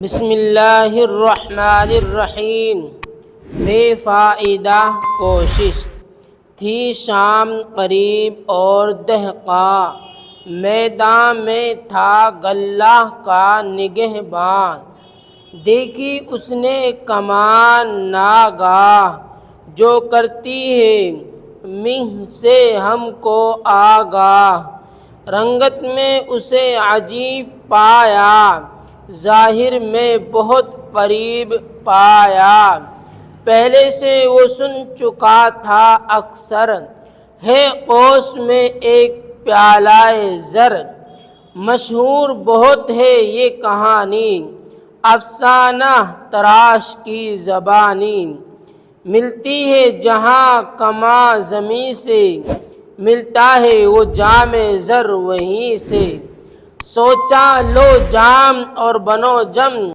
بسم اللہ الرحمن الرحیم۔ بے فائدہ کوشش تھی شام قریب اور دہقاں، میدان میں تھا گلہ کا نگہبان۔ دیکھی اس نے کمان ناگاہ، جو کرتی ہے منہ سے ہم کو آگاہ۔ رنگت میں اسے عجیب پایا، ظاہر میں بہت قریب پایا۔ پہلے سے وہ سن چکا تھا اکثر، ہے قوس میں ایک پیالہ زر۔ مشہور بہت ہے یہ کہانی، افسانہ تراش کی زبانی۔ ملتی ہے جہاں کماں زمیں سے، ملتا ہے وہ جام زر وہیں سے۔ سوچا لو جام اور بنو جم،